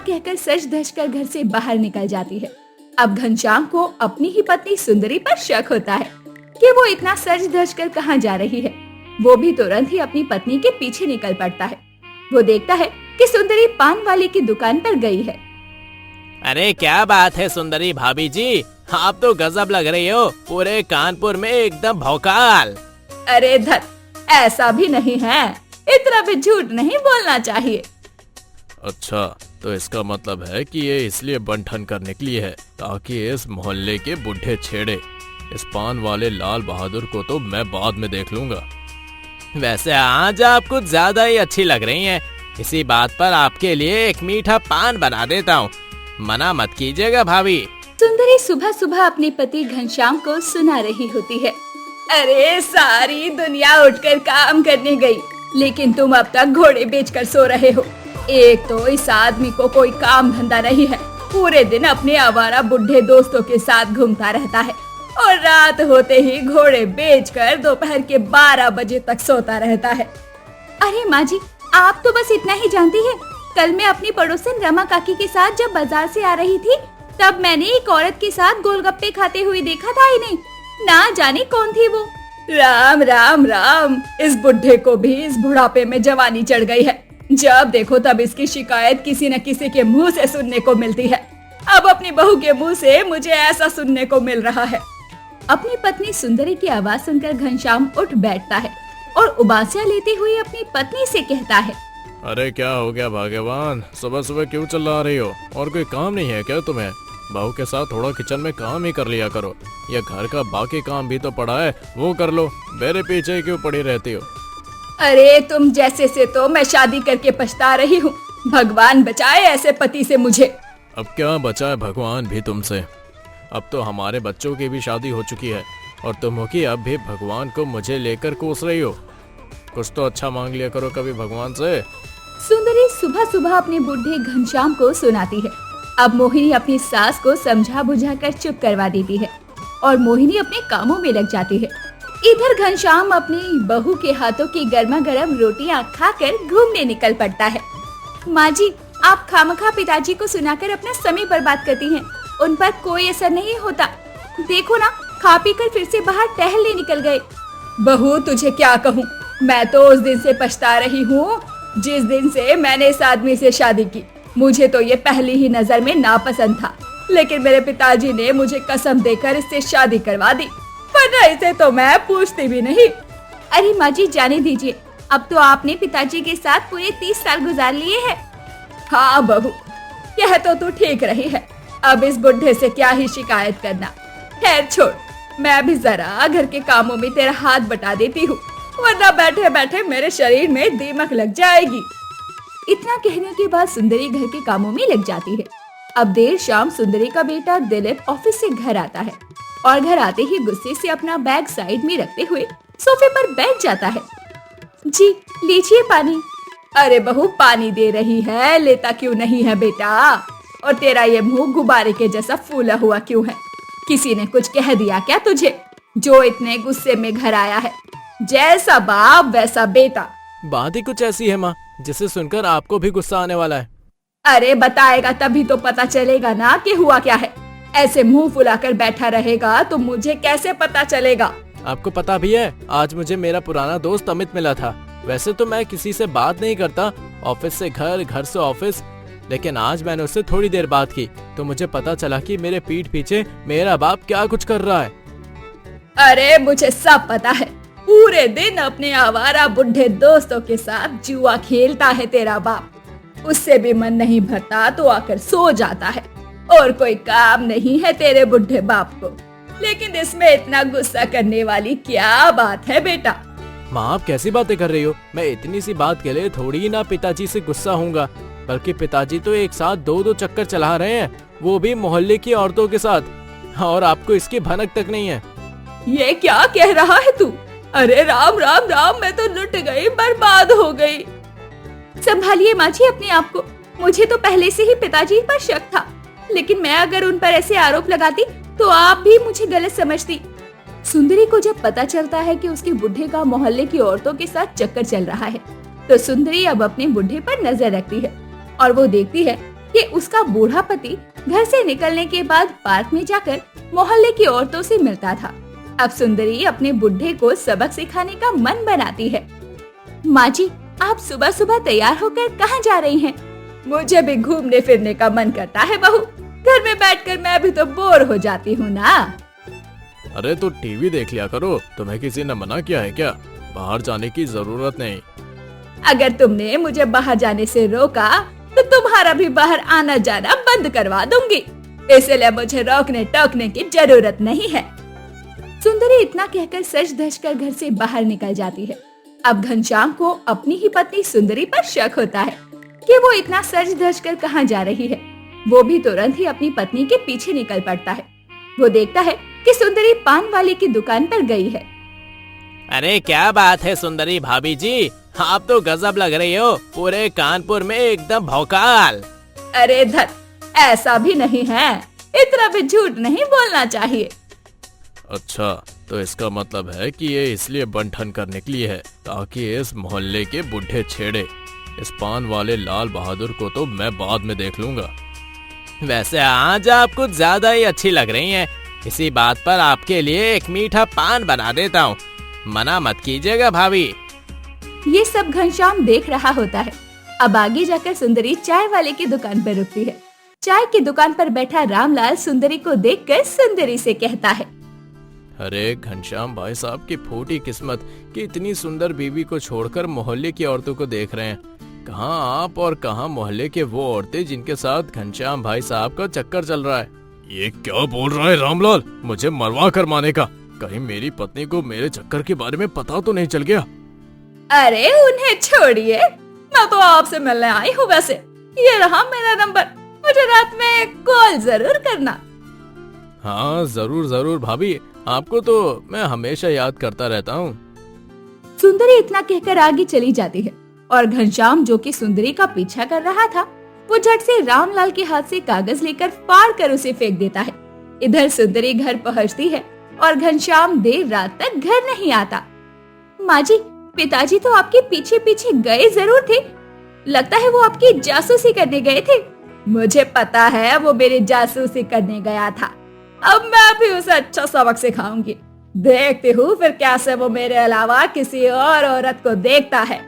कहकर सज धज कर घर से बाहर निकल जाती है। अब घनश्याम को अपनी ही पत्नी सुंदरी पर शक होता है कि वो इतना सज धज कर कहाँ जा रही है। वो भी तुरंत ही अपनी पत्नी के पीछे निकल पड़ता है। वो देखता है कि सुंदरी पान वाले की दुकान पर गई है। अरे क्या बात है सुंदरी भाभी जी, आप तो गजब लग रही हो, पूरे कानपुर में एकदम भौकाल। अरे धत, ऐसा भी नहीं है, इतना भी झूठ नहीं बोलना चाहिए। अच्छा, तो इसका मतलब है कि ये इसलिए बंठन करने के लिए है ताकि इस मोहल्ले के बुढ़े छेड़े। इस पान वाले लाल बहादुर को तो मैं बाद में देख लूंगा। वैसे आज आप कुछ ज्यादा ही अच्छी लग रही हैं। इसी बात पर आपके लिए एक मीठा पान बना देता हूँ, मना मत कीजिएगा भाभी। सुंदरी सुबह सुबह अपने पति घनश्याम को सुना रही होती है। अरे सारी दुनिया उठकर काम करने गई, लेकिन तुम अब तक घोड़े बेचकर सो रहे हो। एक तो इस आदमी को कोई काम धंधा नहीं है, पूरे दिन अपने आवारा बुढ़े दोस्तों के साथ घूमता रहता है और रात होते ही घोड़े बेचकर दोपहर के 12 बजे तक सोता रहता है। अरे माँ जी, आप तो बस इतना ही जानती है। कल मैं अपनी पड़ोसन रमा काकी के साथ जब बाजार से आ रही थी, तब मैंने एक औरत के साथ गोलगप्पे खाते हुए देखा था ही नहीं, ना जाने कौन थी वो। राम राम राम, इस बुढ़े को भी इस बुढ़ापे में जवानी चढ़ गई है। जब देखो तब इसकी शिकायत किसी न किसी के मुंह से सुनने को मिलती है। अब अपनी बहू के मुंह से मुझे ऐसा सुनने को मिल रहा है। अपनी पत्नी सुंदरी की आवाज सुनकर घनश्याम उठ बैठता है और उबासियां लेते हुए अपनी पत्नी से कहता है। अरे क्या हो गया भगवान, सुबह सुबह क्यों चिल्ला रही हो? और कोई काम नहीं है क्या तुम्हें? बहू के साथ थोड़ा किचन में काम ही कर लिया करो, या घर का बाकी काम भी तो पड़ा है, वो कर लो। मेरे पीछे क्यों पड़ी रहती हो? अरे तुम जैसे से तो मैं शादी करके पछता रही हूँ। भगवान बचाए ऐसे पति से मुझे। अब क्या बचाए भगवान भी तुमसे? अब तो हमारे बच्चों की भी शादी हो चुकी है और तुम हो कि अब भी भगवान को मुझे लेकर कोस रही हो। कुछ तो अच्छा मांग लिया करो कभी भगवान से। सुंदरी सुबह सुबह अपने बुढ़े घनश्याम को सुनाती है। अब मोहिनी अपनी सास को समझा बुझा कर चुप करवा देती है और मोहिनी अपने कामों में लग जाती है। इधर घनश्याम अपनी बहू के हाथों की गर्मा गर्म रोटियां खाकर घूमने निकल पड़ता है। माँ जी, आप खामखा पिताजी को सुनाकर अपना समय बर्बाद करती हैं। उन पर कोई असर नहीं होता। देखो ना, खा पी कर फिर से बाहर टहलने निकल गए। बहू तुझे क्या कहूँ, मैं तो उस दिन से पछता रही हूँ जिस दिन से मैंने इस आदमी से शादी की। मुझे तो ये पहली ही नजर में नापसंद था, लेकिन मेरे पिताजी ने मुझे कसम देकर इससे शादी करवा दी, वरना इसे तो मैं पूछती भी नहीं। अरे माँ जी, जाने दीजिए, अब तो आपने पिताजी के साथ पूरे 30 साल गुजार लिए हैं। हाँ बहू, यह तो तू ठीक रही है। अब इस बुढ़े से क्या ही शिकायत करना। खैर छोड़, मैं भी जरा घर के कामों में तेरा हाथ बटा देती हूँ, वरना बैठे बैठे मेरे शरीर में दीमक लग जाएगी। इतना कहने के बाद सुंदरी घर के कामों में लग जाती है। अब देर शाम सुंदरी का बेटा दिलीप ऑफिस से घर आता है और घर आते ही गुस्से से अपना बैग साइड में रखते हुए सोफे पर बैठ जाता है। जी लीजिए पानी। अरे बहू, पानी दे रही है, लेता क्यों नहीं है बेटा? और तेरा ये मुंह गुब्बारे के जैसा फूला हुआ क्यों है? किसी ने कुछ कह दिया क्या तुझे, जो इतने गुस्से में घर आया है? जैसा बाप वैसा बेटा। बात ही कुछ ऐसी है माँ, जिसे सुनकर आपको भी गुस्सा आने वाला है। अरे बताएगा तभी तो पता चलेगा ना कि हुआ क्या है। ऐसे मुंह फुलाकर बैठा रहेगा तो मुझे कैसे पता चलेगा? आपको पता भी है, आज मुझे मेरा पुराना दोस्त अमित मिला था। वैसे तो मैं किसी से बात नहीं करता, ऑफिस से घर, घर से ऑफिस, लेकिन आज मैंने उससे थोड़ी देर बात की तो मुझे पता चला कि मेरे पीठ पीछे मेरा बाप क्या कुछ कर रहा है। अरे मुझे सब पता है, पूरे दिन अपने आवारा बुढ़े दोस्तों के साथ जुआ खेलता है तेरा बाप। उससे भी मन नहीं भरता तो आकर सो जाता है, और कोई काम नहीं है तेरे बुढ़े बाप को। लेकिन इसमें इतना गुस्सा करने वाली क्या बात है बेटा? माँ, आप कैसी बातें कर रही हो? मैं इतनी सी बात के लिए थोड़ी ना पिताजी से गुस्सा हूँगा, बल्कि पिताजी तो एक साथ 2-2 चक्कर चला रहे हैं, वो भी मोहल्ले की औरतों के साथ, और आपको इसकी भनक तक नहीं है। ये क्या कह रहा है तू? अरे राम राम राम, मैं तो लुट गई, बर्बाद हो गई। संभालिए माँ जी अपने आप को। मुझे तो पहले से ही पिताजी पर शक था, लेकिन मैं अगर उन पर ऐसे आरोप लगाती तो आप भी मुझे गलत समझती। सुंदरी को जब पता चलता है कि उसके बुढ़े का मोहल्ले की औरतों के साथ चक्कर चल रहा है, तो सुंदरी अब अपने बुढ़े पर नजर रखती है और वो देखती है कि उसका बूढ़ा पति घर से निकलने के बाद पार्क में जाकर मोहल्ले की औरतों से मिलता था। अब सुंदरी अपने बुढ़े को सबक सिखाने का मन बनाती है। माँ जी, आप सुबह सुबह तैयार होकर कहाँ जा रही हैं? मुझे भी घूमने फिरने का मन करता है बहू। घर में बैठकर मैं भी तो बोर हो जाती हूँ ना। अरे तो टीवी देख लिया करो, तुम्हें किसी ने मना किया है क्या? बाहर जाने की जरूरत नहीं। अगर तुमने मुझे बाहर जाने से रोका तो तुम्हारा भी बाहर आना जाना बंद करवा दूंगी। इसलिए मुझे रोकने टोकने की जरूरत नहीं है। सुंदरी इतना कहकर सज धज कर घर से बाहर निकल जाती है। अब घनश्याम को अपनी ही पत्नी सुंदरी पर शक होता है कि वो इतना सज धज कर कहाँ जा रही है। वो भी तुरंत ही अपनी पत्नी के पीछे निकल पड़ता है। वो देखता है कि सुंदरी पान वाले की दुकान पर गई है। अरे क्या बात है सुंदरी भाभी जी, आप तो गजब लग रही हो, पूरे कानपुर में एकदम भौकाल। अरे धत, ऐसा भी नहीं है, इतना भी झूठ नहीं बोलना चाहिए। अच्छा, तो इसका मतलब है कि ये इसलिए बंठन करने के लिए है ताकि इस मोहल्ले के बुढ़े छेड़े। इस पान वाले लाल बहादुर को तो मैं बाद में देख लूंगा। वैसे आज आप कुछ ज्यादा ही अच्छी लग रही हैं। इसी बात पर आपके लिए एक मीठा पान बना देता हूँ, मना मत कीजिएगा भाभी। ये सब घनश्याम देख रहा होता है। अब आगे जाकर सुंदरी चाय वाले की दुकान पर रुकती है। चाय की दुकान पर बैठा रामलाल सुंदरी को देखकर सुंदरी से कहता है, अरे घनश्याम भाई साहब की फूटी किस्मत कि इतनी सुंदर बीवी को छोड़कर मोहल्ले की औरतों को देख रहे हैं। कहाँ आप और कहाँ मोहल्ले के वो औरतें जिनके साथ घनश्याम भाई साहब का चक्कर चल रहा है। ये क्या बोल रहा है रामलाल? मुझे मरवा कर माने का? कहीं मेरी पत्नी को मेरे चक्कर के बारे में पता तो नहीं चल गया? अरे उन्हें छोड़िए, मैं तो आपसे मिलने आई हूँ। वैसे ये रहा मेरा नंबर, मुझे रात में कॉल जरूर करना। हाँ जरूर जरूर भाभी, आपको तो मैं हमेशा याद करता रहता हूँ। सुंदरी इतना कहकर आगे चली जाती है और घनश्याम जो कि सुंदरी का पीछा कर रहा था, वो झट से रामलाल के हाथ से कागज लेकर फाड़ कर उसे फेंक देता है। इधर सुंदरी घर पहुँचती है और घनश्याम देर रात तक घर नहीं आता। माँ जी, पिताजी तो आपके पीछे पीछे गए जरूर थे। लगता है वो आपकी जासूसी करने गए थे। मुझे पता है वो मेरी जासूसी करने गया था। अब मैं भी उसे अच्छा सबक सिखाऊंगी। देखती हूँ फिर कैसे वो मेरे अलावा किसी और औरत को देखता है।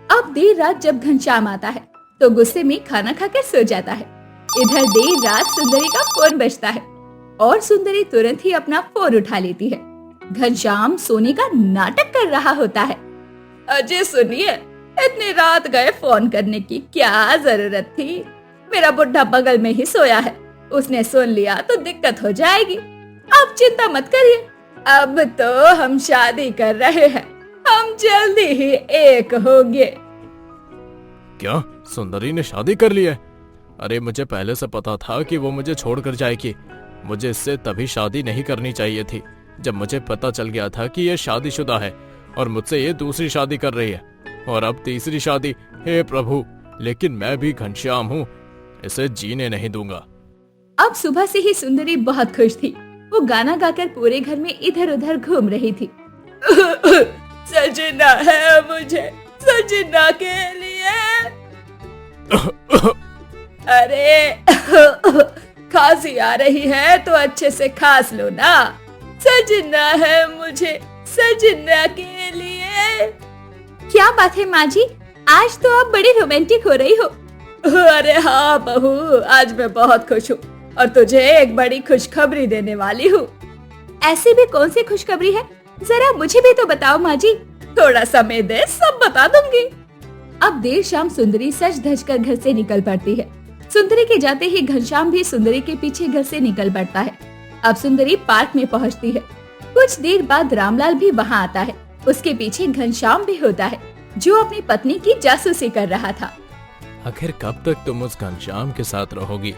अब देर रात जब घनश्याम आता है तो गुस्से में खाना खाकर सो जाता है। इधर देर रात सुंदरी का फोन बजता है और सुंदरी तुरंत ही अपना फोन उठा लेती है। घनश्याम सोने का नाटक कर रहा होता है। अजय सुनिए, इतनी रात गए फोन करने की क्या जरूरत थी? मेरा बुढ़ा बगल में ही सोया है, उसने सुन लिया तो दिक्कत हो जाएगी। आप चिंता मत करिए, अब तो हम शादी कर रहे हैं, हम जल्दी ही एक होंगे। क्या सुंदरी ने शादी कर ली है? अरे मुझे पहले से पता था कि वो मुझे छोड़कर जाएगी। मुझे इससे तभी शादी नहीं करनी चाहिए थी जब मुझे पता चल गया था कि ये शादीशुदा है और मुझसे ये दूसरी शादी कर रही है और अब तीसरी शादी। हे प्रभु, लेकिन मैं भी घनश्याम हूँ, इसे जीने नहीं दूंगा। अब सुबह से ही सुंदरी बहुत खुश थी। वो गाना गाकर पूरे घर में इधर उधर घूम रही थी। सजना है मुझे, सजना के लिए। अरे खांसी आ रही है तो अच्छे से खांस लो ना। सजना है मुझे, सजना के लिए। क्या बात है माँ जी, आज तो आप बड़ी रोमांटिक हो रही हो। अरे हाँ बहू, आज मैं बहुत खुश हूँ और तुझे एक बड़ी खुशखबरी देने वाली हूँ। ऐसी भी कौन सी खुशखबरी है? जरा मुझे भी तो बताओ माँ जी। थोड़ा समय दे, सब बता दूंगी। अब देर शाम सुंदरी सज धज कर घर से निकल पड़ती है। सुंदरी के जाते ही घनश्याम भी सुंदरी के पीछे घर से निकल पड़ता है। अब सुंदरी पार्क में पहुँचती है। कुछ देर बाद रामलाल भी वहाँ आता है। उसके पीछे घनश्याम भी होता है जो अपनी पत्नी की जासूसी कर रहा था। आखिर कब तक तुम उस घनश्याम के साथ रहोगी?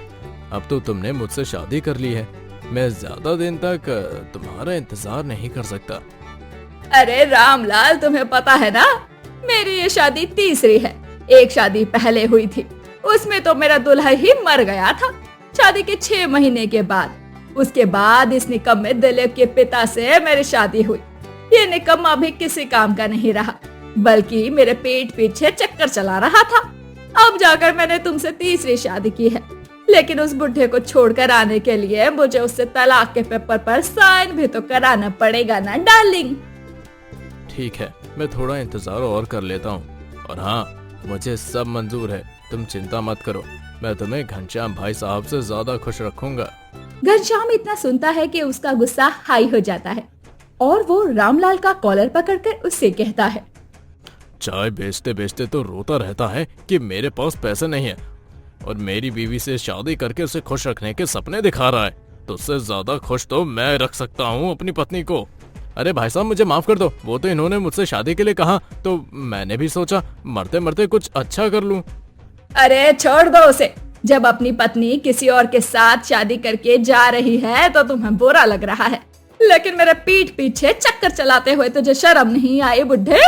अब तो तुमने मुझसे शादी कर ली है, मैं ज्यादा दिन तक तुम्हारा इंतजार नहीं कर सकता। अरे रामलाल, तुम्हें पता है ना, मेरी ये शादी तीसरी है। एक शादी पहले हुई थी, उसमें तो मेरा दूल्हा ही मर गया था शादी के 6 महीने के बाद। उसके बाद इस निकम्मे दिलीप के पिता से मेरी शादी हुई। ये निकम्मा भी किसी काम का नहीं रहा, बल्कि मेरे पेट पीछे चक्कर चला रहा था। अब जाकर मैंने तुमसे तीसरी शादी की है, लेकिन उस बुढ़े को छोड़कर आने के लिए मुझे उससे तलाक के पेपर पर साइन भी तो कराना पड़ेगा ना डार्लिंग। ठीक है, मैं थोड़ा इंतजार और कर लेता हूँ। और हाँ, मुझे सब मंजूर है, तुम चिंता मत करो। मैं तुम्हें घनश्याम भाई साहब से ज्यादा खुश रखूंगा। घनश्याम इतना सुनता है कि उसका गुस्सा हाई हो जाता है और वो रामलाल का कॉलर पकड़कर उससे कहता है, चाय बेचते बेचते तो रोता रहता है कि मेरे पास पैसे नहीं है, और मेरी बीवी से शादी करके उसे खुश रखने के सपने दिखा रहा है। तो उससे ज्यादा खुश तो मैं रख सकता हूँ अपनी पत्नी को। अरे भाई साहब, मुझे माफ कर दो, वो तो इन्होंने मुझसे शादी के लिए कहा, तो मैंने भी सोचा मरते मरते कुछ अच्छा कर लूं। अरे छोड़ दो उसे। जब अपनी पत्नी किसी और के साथ शादी करके जा रही है तो तुम्हें बुरा लग रहा है, लेकिन मेरे पीठ पीछे चक्कर चलाते हुए तुझे शर्म नहीं आई बुढ़े?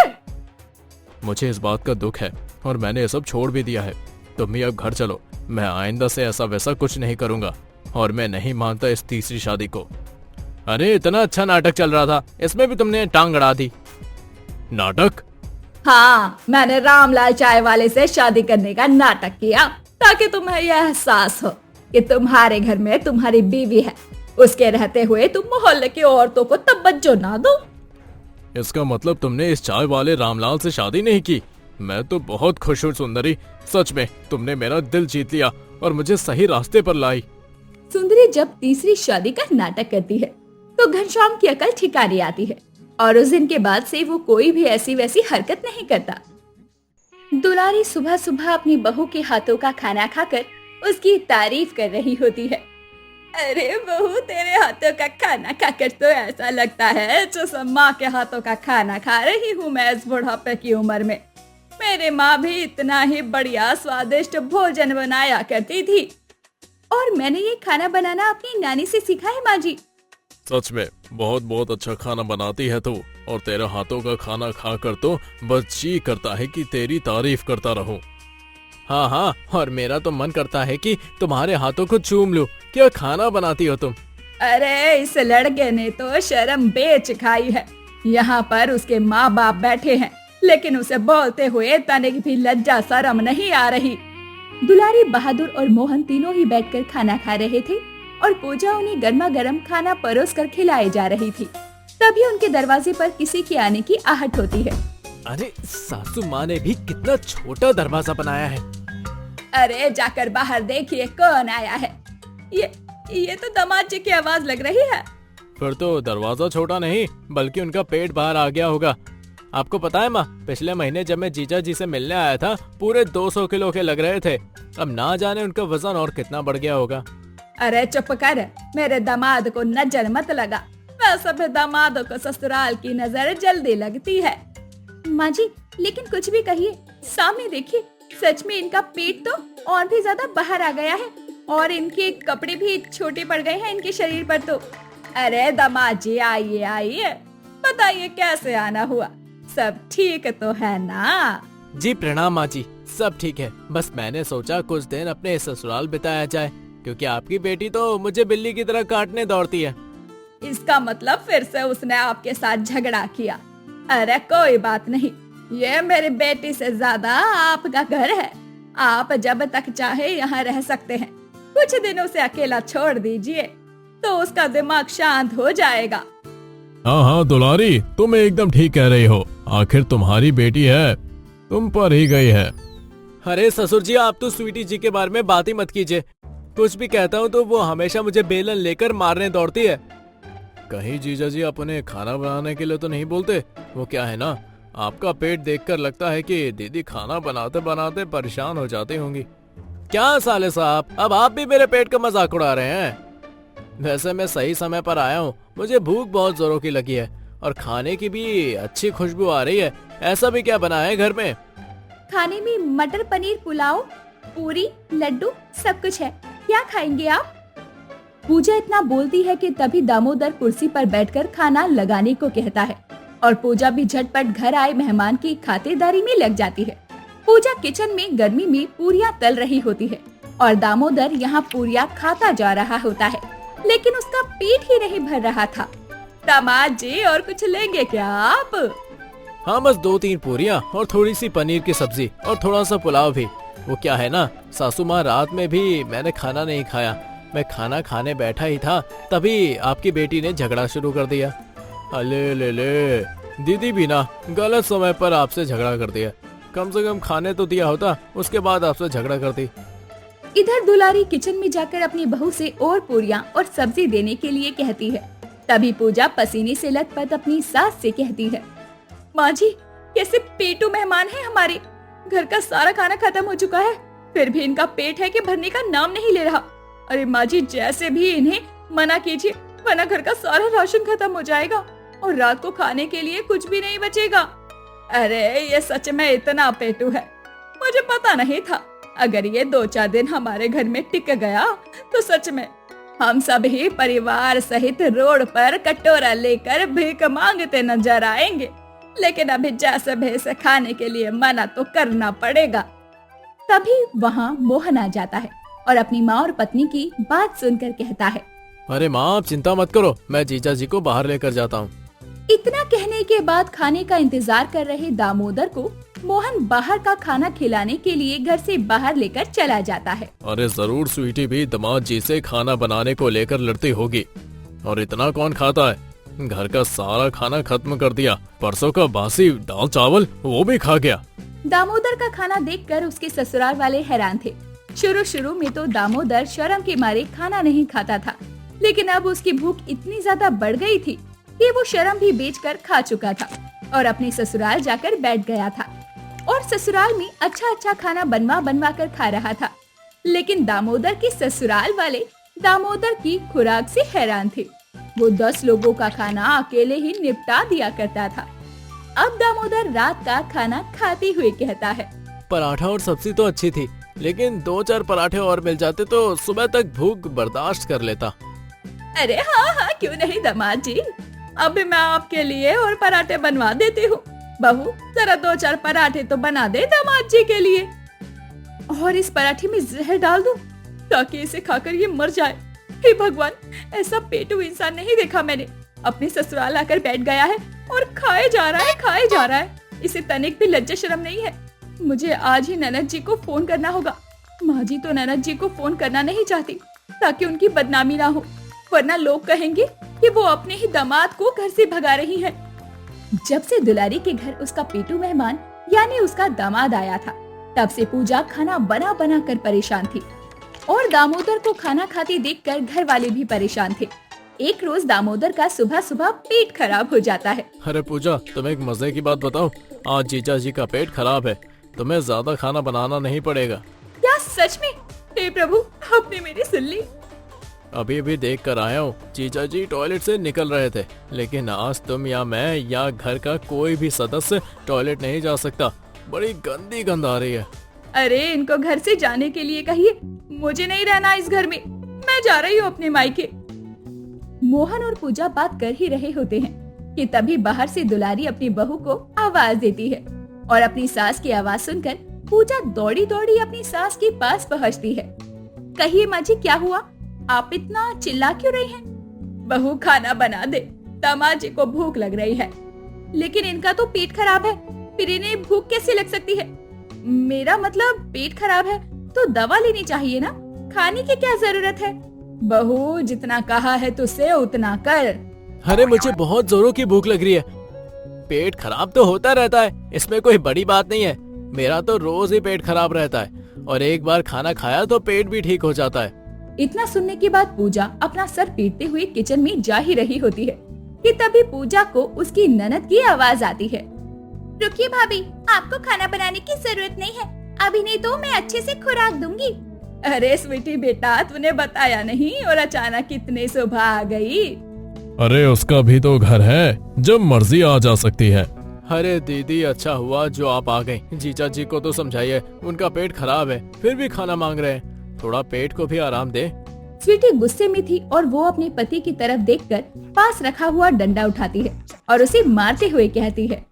मुझे इस बात का दुख है और मैंने ये सब छोड़ भी दिया है। तुम भी अब घर चलो, मैं आइंदा से ऐसा वैसा कुछ नहीं करूंगा, और मैं नहीं मानता इस तीसरी शादी को। अरे इतना अच्छा नाटक चल रहा था, इसमें भी तुमने टांग अड़ा दी। नाटक? हाँ, मैंने रामलाल चाय वाले से शादी करने का नाटक किया ताकि तुम्हें यह एहसास हो कि तुम्हारे घर में तुम्हारी बीवी है, उसके रहते हुए तुम मोहल्ले की औरतों को तवज्जो ना दो। इसका मतलब तुमने इस चाय वाले रामलाल से शादी नहीं की? मैं तो बहुत खुश हूँ सुंदरी, सच में तुमने मेरा दिल जीत लिया और मुझे सही रास्ते पर लाई। सुंदरी जब तीसरी शादी का नाटक करती है तो घनश्याम की अकल ठिकाने आती है और उस दिन के बाद से वो कोई भी ऐसी वैसी हरकत नहीं करता। दुलारी सुबह सुबह अपनी बहू के हाथों का खाना खाकर उसकी तारीफ कर रही होती है। अरे बहू, तेरे हाथों का खाना खाकर तो ऐसा लगता है जैसे माँ के हाथों का खाना खा रही हूँ मैं इस बुढ़ापे की उम्र में। मेरी माँ भी इतना ही बढ़िया स्वादिष्ट भोजन बनाया करती थी, और मैंने ये खाना बनाना अपनी नानी से सीखा है माँ जी। सच में बहुत बहुत अच्छा खाना बनाती है तू, और तेरे हाथों का खाना खाकर तो बस जी करता है कि तेरी तारीफ करता रहूं। हाँ हाँ, और मेरा तो मन करता है कि तुम्हारे हाथों को चूम लूं। क्या खाना बनाती हो तुम? अरे इस लड़के ने तो शर्म बेच खाई है। यहाँ पर उसके माँ बाप बैठे हैं, लेकिन उसे बोलते हुए तनिक भी लज्जा शर्म नहीं आ रही। दुलारी, बहादुर और मोहन तीनों ही बैठकर खाना खा रहे थे और पूजा उन्हें गर्मा गर्म खाना परोस कर खिलाए जा रही थी। तभी उनके दरवाजे पर किसी के आने की आहट होती है। अरे सासू माँ ने भी कितना छोटा दरवाजा बनाया है। अरे जाकर बाहर देखिए कौन आया है। ये तो दामाद जी की आवाज लग रही है। फिर तो दरवाजा छोटा नहीं बल्कि उनका पेट बाहर आ गया होगा। आपको पता है माँ, पिछले महीने जब मैं जीजा जी से मिलने आया था पूरे 200 किलो के लग रहे थे। अब ना जाने उनका वजन और कितना बढ़ गया होगा। अरे चुप कर, मेरे दामाद को नजर मत लगा। वैसे भी दामादों को ससुराल की नजर जल्दी लगती है। माँ जी, लेकिन कुछ भी कहिए, सामने देखिए, सच में इनका पेट तो और भी ज्यादा बाहर आ गया है और इनके कपड़े भी छोटे पड़ गए हैं इनके शरीर पर तो। अरे दामाद जी, आइए आइए, बताइए कैसे आना हुआ, सब ठीक तो है ना? जी प्रणाम माँ जी, सब ठीक है। बस मैंने सोचा कुछ दिन अपने ससुराल बिताया जाए, क्योंकि आपकी बेटी तो मुझे बिल्ली की तरह काटने दौड़ती है। इसका मतलब फिर से उसने आपके साथ झगड़ा किया? अरे कोई बात नहीं, ये मेरी बेटी से ज्यादा आपका घर है। आप जब तक चाहे यहाँ रह सकते हैं। कुछ दिनों से अकेला छोड़ दीजिए तो उसका दिमाग शांत हो जाएगा। हाँ हाँ दुलारी, तुम एकदम ठीक कह रही हो। आखिर तुम्हारी बेटी है, तुम पर ही गई है। अरे ससुर जी, आप तो स्वीटी जी के बारे में बात ही मत कीजिए। कुछ भी कहता हूँ तो वो हमेशा मुझे बेलन लेकर मारने दौड़ती है। कहीं जीजा जी अपने खाना बनाने के लिए तो नहीं बोलते? वो क्या है ना, आपका पेट देखकर लगता है कि दीदी खाना बनाते बनाते परेशान हो जाती होंगी। क्या साले साहब, अब आप भी मेरे पेट का मजाक उड़ा रहे हैं। वैसे मैं सही समय पर आया हूँ, मुझे भूख बहुत जोरों की लगी है और खाने की भी अच्छी खुशबू आ रही है। ऐसा भी क्या बना है घर में? खाने में मटर पनीर पुलाव, पूरी, लड्डू सब कुछ है। क्या खाएंगे आप? पूजा इतना बोलती है कि तभी दामोदर कुर्सी पर बैठकर खाना लगाने को कहता है और पूजा भी झटपट घर आए मेहमान की खातिरदारी में लग जाती है। पूजा किचन में गर्मी में पूरियां तल रही होती है और दामोदर यहाँ पूरियां खाता जा रहा होता है, लेकिन उसका पेट ही नहीं भर रहा था। दामाद जी, और कुछ लेंगे क्या आप? हाँ, बस 2-3 पूरियां और थोड़ी सी पनीर की सब्जी और थोड़ा सा पुलाव भी। वो क्या है ना, सासू माँ रात में भी मैंने खाना नहीं खाया, मैं खाना खाने बैठा ही था तभी आपकी बेटी ने झगड़ा शुरू कर दिया। अले ले ले, दीदी भी ना गलत समय पर आपसे झगड़ा कर दिया, कम से कम खाने तो दिया होता, उसके बाद आपसे झगड़ा करती। इधर दुलारी किचन में जाकर अपनी बहू से और पूरियां और सब्जी देने के लिए कहती है। तभी पूजा पसीने से लथपथ अपनी सास से कहती है, माँ जी कैसे पेटू मेहमान है हमारे, घर का सारा खाना खत्म हो चुका है, फिर भी इनका पेट है कि भरने का नाम नहीं ले रहा। अरे माँ जी जैसे भी इन्हें मना कीजिए, वरना घर का सारा राशन खत्म हो जाएगा और रात को खाने के लिए कुछ भी नहीं बचेगा। अरे ये सच में इतना पेटू है, मुझे पता नहीं था। अगर ये 2-4 दिन हमारे घर में टिक गया तो सच में हम सब ही परिवार सहित रोड पर कटोरा लेकर भीख मांगते नजर आएंगे। लेकिन अभी जैसे भैंसे खाने के लिए मना तो करना पड़ेगा। तभी वहाँ मोहन आ जाता है और अपनी माँ और पत्नी की बात सुनकर कहता है, अरे माँ आप चिंता मत करो, मैं जीजा जी को बाहर लेकर जाता हूँ। इतना कहने के बाद खाने का इंतजार कर रहे दामोदर को मोहन बाहर का खाना खिलाने के लिए घर से बाहर लेकर चला जाता है। अरे जरूर स्वीटी भी दामाद जी से खाना बनाने को लेकर लड़ती होगी, और इतना कौन खाता है, घर का सारा खाना खत्म कर दिया, परसों का बासी दाल चावल वो भी खा गया। दामोदर का खाना देखकर उसके ससुराल वाले हैरान थे। शुरू में तो दामोदर शर्म के मारे खाना नहीं खाता था, लेकिन अब उसकी भूख इतनी ज्यादा बढ़ गई थी कि वो शर्म भी बेचकर खा चुका था और अपने ससुराल जाकर बैठ गया था और ससुराल में अच्छा खाना बनवा कर खा रहा था। लेकिन दामोदर के ससुराल वाले दामोदर की खुराक से हैरान थे। वो 10 लोगों का खाना अकेले ही निपटा दिया करता था। अब दामोदर रात का खाना खाते हुए कहता है, पराठा और सब्जी तो अच्छी थी, लेकिन 2-4 पराठे और मिल जाते तो सुबह तक भूख बर्दाश्त कर लेता। अरे हाँ क्यों नहीं दामाद जी, अभी मैं आपके लिए और पराठे बनवा देती हूँ। बहू जरा 2-4 पराठे तो बना दे दामाद जी के लिए, और इस पराठे में जहर डाल दूं ताकि इसे खाकर ये मर जाए। हे भगवान, ऐसा पेटू इंसान नहीं देखा मैंने। अपने ससुराल आकर बैठ गया है और खाए जा रहा है। इसे तनिक भी लज्जा शर्म नहीं है। मुझे आज ही ननद जी को फोन करना होगा। माँ जी तो ननद जी को फोन करना नहीं चाहती ताकि उनकी बदनामी ना हो, वरना लोग कहेंगे कि वो अपने ही दामाद को घर से भगा रही है। जब से दुलारी के घर उसका पेटू मेहमान यानी उसका दामाद आया था, तब से पूजा खाना बना कर परेशान थी और दामोदर को खाना खाते देखकर घर वाले भी परेशान थे। एक रोज दामोदर का सुबह पेट खराब हो जाता है। अरे पूजा, तुम्हें एक मजे की बात बताऊं, आज जीजा जी का पेट खराब है, तुम्हें ज्यादा खाना बनाना नहीं पड़ेगा। क्या सच में? हे प्रभु, आपने मेरी सुन ली। अभी देख कर आया हूँ, जीजा जी टॉयलेट से निकल रहे थे, लेकिन आज तुम या मैं या घर का कोई भी सदस्य टॉयलेट नहीं जा सकता। बड़ी गंदी गंध आ रही है। अरे इनको घर से जाने के लिए कहिए, मुझे नहीं रहना इस घर में, मैं जा रही हूँ अपने मायके। मोहन और पूजा बात कर ही रहे होते हैं कि तभी बाहर से दुलारी अपनी बहू को आवाज देती है और अपनी सास की आवाज सुनकर पूजा दौड़ी अपनी सास के पास पहुँचती है। कहिए माँ जी, क्या हुआ? आप इतना चिल्ला क्यों रही हैं? बहू खाना बना दे, दामाद जी को भूख लग रही है। लेकिन इनका तो पेट खराब है, फिर इन्हें भूख कैसे लग सकती है? मेरा मतलब पेट खराब है तो दवा लेनी चाहिए ना, खाने की क्या जरूरत है? बहू जितना कहा है तुझसे उतना कर। अरे मुझे बहुत जोरों की भूख लग रही है। पेट खराब तो होता रहता है, इसमें कोई बड़ी बात नहीं है। मेरा तो रोज ही पेट खराब रहता है और एक बार खाना खाया तो पेट भी ठीक हो जाता है। इतना सुनने के बाद पूजा अपना सर पीटते हुए किचन में जा ही रही होती है कि तभी पूजा को उसकी ननद की आवाज आती है। रुकिए भाभी, आपको खाना बनाने की जरूरत नहीं है, अभी नहीं तो मैं अच्छे से खुराक दूंगी। अरे स्वीटी बेटा, तूने बताया नहीं और अचानक कितने सुबह आ गई। अरे उसका भी तो घर है, जब मर्जी आ जा सकती है। अरे दीदी, अच्छा हुआ जो आप आ गई। जीजा जी को तो समझाइए, उनका पेट खराब है, फिर भी खाना मांग रहे हैं, थोड़ा पेट को भी आराम दे। स्वीटी गुस्से में थी और वो अपने पति की तरफ देखकर पास रखा हुआ डंडा उठाती है और उसे मारते हुए कहती है,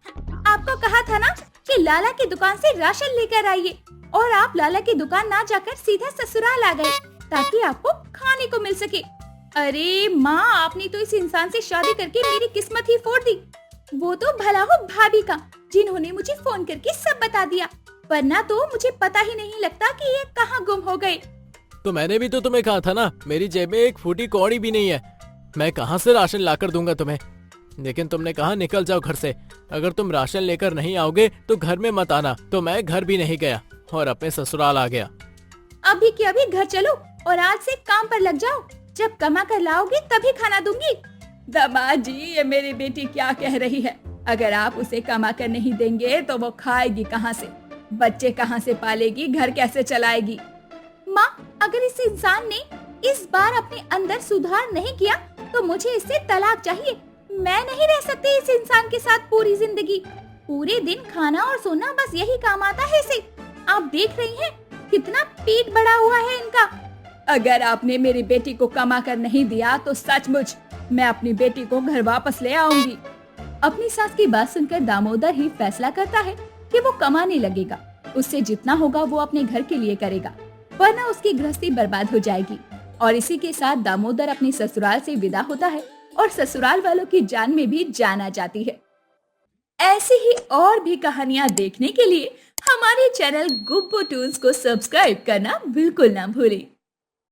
आपको कहा था ना कि लाला की दुकान से राशन लेकर आइए, और आप लाला की दुकान ना जाकर सीधा ससुराल आ गए ताकि आपको खाने को मिल सके। अरे माँ, आपने तो इस इंसान से शादी करके मेरी किस्मत ही फोड़ दी। वो तो भला हो भाभी का, जिन्होंने मुझे फोन करके सब बता दिया, वरना तो मुझे पता ही नहीं लगता कि ये कहाँ गुम हो गए। तो मैंने भी तो तुम्हें कहा था ना, मेरी जेब में एक फूटी कौड़ी भी नहीं है, मैं कहाँ से राशन लाकर दूंगा तुम्हें। लेकिन तुमने कहा निकल जाओ घर से, अगर तुम राशन लेकर नहीं आओगे तो घर में मत आना। तो मैं घर भी नहीं गया और अपने ससुराल आ गया। अभी के अभी घर चलो और आज से काम पर लग जाओ। जब कमा कर लाओगे तभी खाना दूंगी। दामाद जी, ये मेरी बेटी क्या कह रही है? अगर आप उसे कमा कर नहीं देंगे तो वो खाएगी कहाँ से, बच्चे कहाँ से पालेगी, घर कैसे चलाएगी? माँ, अगर इस इंसान ने इस बार अपने अंदर सुधार नहीं किया तो मुझे इससे तलाक चाहिए। मैं नहीं रह सकती इस इंसान के साथ पूरी जिंदगी। पूरे दिन खाना और सोना, बस यही काम आता है इसे। आप देख रही हैं कितना पेट बड़ा हुआ है इनका। अगर आपने मेरी बेटी को कमा कर नहीं दिया तो सचमुच मैं अपनी बेटी को घर वापस ले आऊंगी। अपनी सास की बात सुनकर दामोदर ही फैसला करता है कि वो कमाने लगेगा। उससे जितना होगा वो अपने घर के लिए करेगा, वरना उसकी गृहस्थी बर्बाद हो जाएगी। और इसी के साथ दामोदर अपने ससुराल से विदा होता है और ससुराल वालों की जान में भी जान आ जाती है। ऐसी ही और भी कहानियाँ देखने के लिए हमारे चैनल गुब्बू टून्स को सब्सक्राइब करना बिल्कुल ना भूलें।